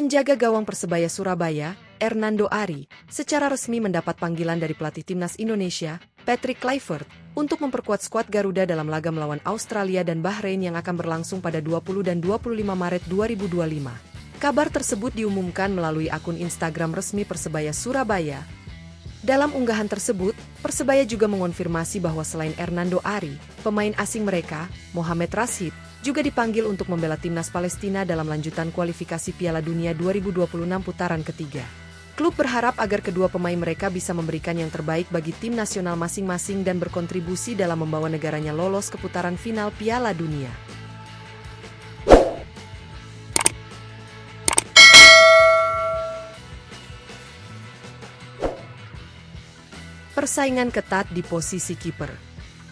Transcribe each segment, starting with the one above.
Penjaga gawang Persebaya Surabaya, Hernando Ari, secara resmi mendapat panggilan dari pelatih timnas Indonesia, Patrick Kluivert, untuk memperkuat skuad Garuda dalam laga melawan Australia dan Bahrain yang akan berlangsung pada 20 dan 25 Maret 2025. Kabar tersebut diumumkan melalui akun Instagram resmi Persebaya Surabaya. Dalam unggahan tersebut, Persebaya juga mengonfirmasi bahwa selain Hernando Ari, pemain asing mereka, Mohamed Rashid, juga dipanggil untuk membela timnas Palestina dalam lanjutan kualifikasi Piala Dunia 2026 putaran ketiga. Klub berharap agar kedua pemain mereka bisa memberikan yang terbaik bagi tim nasional masing-masing dan berkontribusi dalam membawa negaranya lolos ke putaran final Piala Dunia. Persaingan ketat di posisi kiper.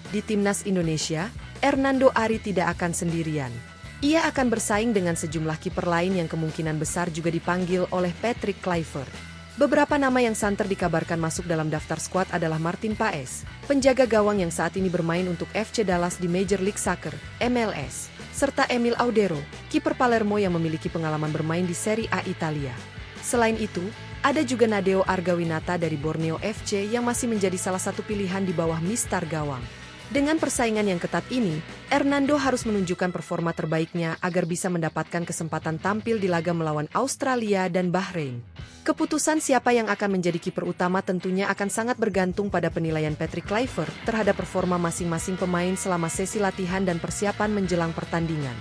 Di timnas Indonesia, Hernando Ari tidak akan sendirian. Ia akan bersaing dengan sejumlah kiper lain yang kemungkinan besar juga dipanggil oleh Patrick Kluivert. Beberapa nama yang santer dikabarkan masuk dalam daftar skuad adalah Martin Paes, penjaga gawang yang saat ini bermain untuk FC Dallas di Major League Soccer, MLS, serta Emil Audero, kiper Palermo yang memiliki pengalaman bermain di Serie A Italia. Selain itu, ada juga Nadeo Argawinata dari Borneo FC yang masih menjadi salah satu pilihan di bawah mistar gawang. Dengan persaingan yang ketat ini, Hernando harus menunjukkan performa terbaiknya agar bisa mendapatkan kesempatan tampil di laga melawan Australia dan Bahrain. Keputusan siapa yang akan menjadi kiper utama tentunya akan sangat bergantung pada penilaian Patrick Kluivert terhadap performa masing-masing pemain selama sesi latihan dan persiapan menjelang pertandingan.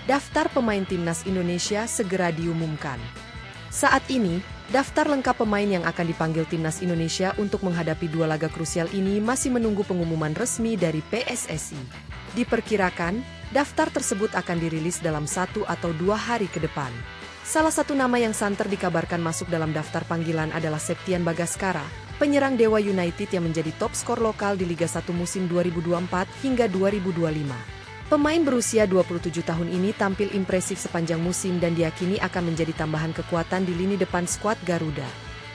Daftar pemain timnas Indonesia segera diumumkan. Saat ini, daftar lengkap pemain yang akan dipanggil timnas Indonesia untuk menghadapi dua laga krusial ini masih menunggu pengumuman resmi dari PSSI. Diperkirakan, daftar tersebut akan dirilis dalam 1 atau 2 hari ke depan. Salah satu nama yang santer dikabarkan masuk dalam daftar panggilan adalah Septian Bagaskara, penyerang Dewa United yang menjadi top skor lokal di Liga 1 musim 2024 hingga 2025. Pemain berusia 27 tahun ini tampil impresif sepanjang musim dan diyakini akan menjadi tambahan kekuatan di lini depan skuad Garuda.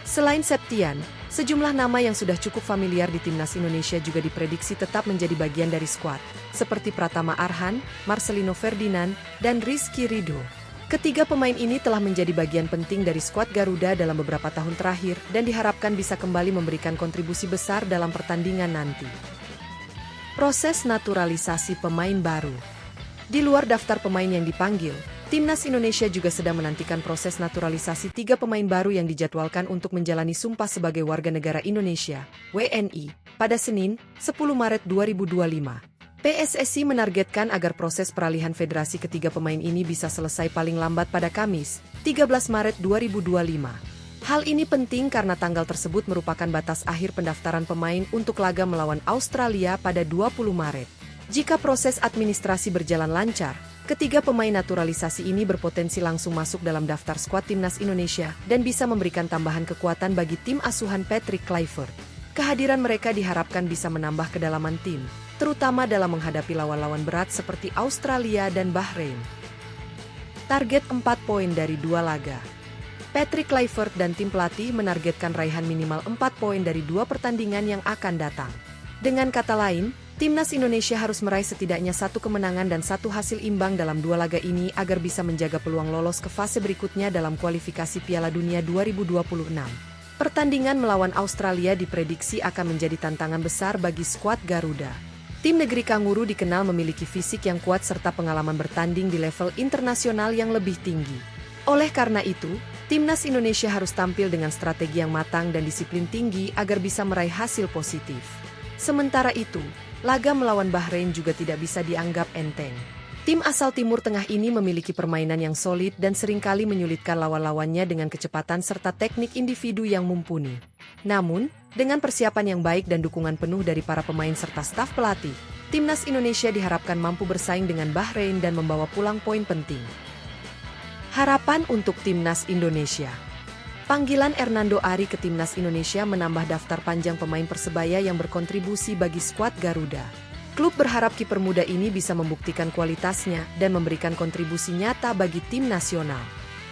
Selain Septian, sejumlah nama yang sudah cukup familiar di timnas Indonesia juga diprediksi tetap menjadi bagian dari skuad, seperti Pratama Arhan, Marcelino Ferdinand, dan Rizky Ridho. Ketiga pemain ini telah menjadi bagian penting dari skuad Garuda dalam beberapa tahun terakhir dan diharapkan bisa kembali memberikan kontribusi besar dalam pertandingan nanti. Proses naturalisasi pemain baru. Di luar daftar pemain yang dipanggil, timnas Indonesia juga sedang menantikan proses naturalisasi 3 pemain baru yang dijadwalkan untuk menjalani sumpah sebagai warga negara Indonesia, WNI, pada Senin, 10 Maret 2025. PSSI menargetkan agar proses peralihan federasi ketiga pemain ini bisa selesai paling lambat pada Kamis, 13 Maret 2025. Hal ini penting karena tanggal tersebut merupakan batas akhir pendaftaran pemain untuk laga melawan Australia pada 20 Maret. Jika proses administrasi berjalan lancar, ketiga pemain naturalisasi ini berpotensi langsung masuk dalam daftar skuad timnas Indonesia dan bisa memberikan tambahan kekuatan bagi tim asuhan Patrick Kluivert. Kehadiran mereka diharapkan bisa menambah kedalaman tim, terutama dalam menghadapi lawan-lawan berat seperti Australia dan Bahrain. Target 4 poin dari 2 laga. Patrick Kluivert dan tim pelatih menargetkan raihan minimal 4 poin dari 2 pertandingan yang akan datang. Dengan kata lain, timnas Indonesia harus meraih setidaknya 1 kemenangan dan 1 hasil imbang dalam 2 laga ini agar bisa menjaga peluang lolos ke fase berikutnya dalam kualifikasi Piala Dunia 2026. Pertandingan melawan Australia diprediksi akan menjadi tantangan besar bagi skuad Garuda. Tim negeri Kanguru dikenal memiliki fisik yang kuat serta pengalaman bertanding di level internasional yang lebih tinggi. Oleh karena itu, timnas Indonesia harus tampil dengan strategi yang matang dan disiplin tinggi agar bisa meraih hasil positif. Sementara itu, laga melawan Bahrain juga tidak bisa dianggap enteng. Tim asal Timur Tengah ini memiliki permainan yang solid dan seringkali menyulitkan lawan-lawannya dengan kecepatan serta teknik individu yang mumpuni. Namun, dengan persiapan yang baik dan dukungan penuh dari para pemain serta staf pelatih, timnas Indonesia diharapkan mampu bersaing dengan Bahrain dan membawa pulang poin penting. Harapan untuk timnas Indonesia. Panggilan Hernando Ari ke timnas Indonesia menambah daftar panjang pemain Persebaya yang berkontribusi bagi skuad Garuda. Klub berharap kiper muda ini bisa membuktikan kualitasnya dan memberikan kontribusi nyata bagi tim nasional.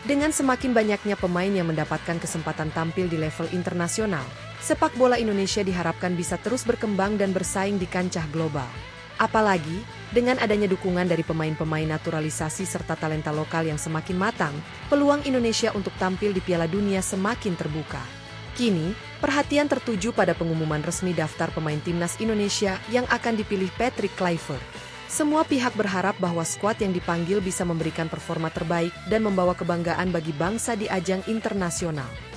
Dengan semakin banyaknya pemain yang mendapatkan kesempatan tampil di level internasional, sepak bola Indonesia diharapkan bisa terus berkembang dan bersaing di kancah global. Apalagi, Dengan adanya dukungan dari pemain-pemain naturalisasi serta talenta lokal yang semakin matang, peluang Indonesia untuk tampil di Piala Dunia semakin terbuka. Kini, perhatian tertuju pada pengumuman resmi daftar pemain timnas Indonesia yang akan dipilih Patrick Kluivert. Semua pihak berharap bahwa skuad yang dipanggil bisa memberikan performa terbaik dan membawa kebanggaan bagi bangsa di ajang internasional.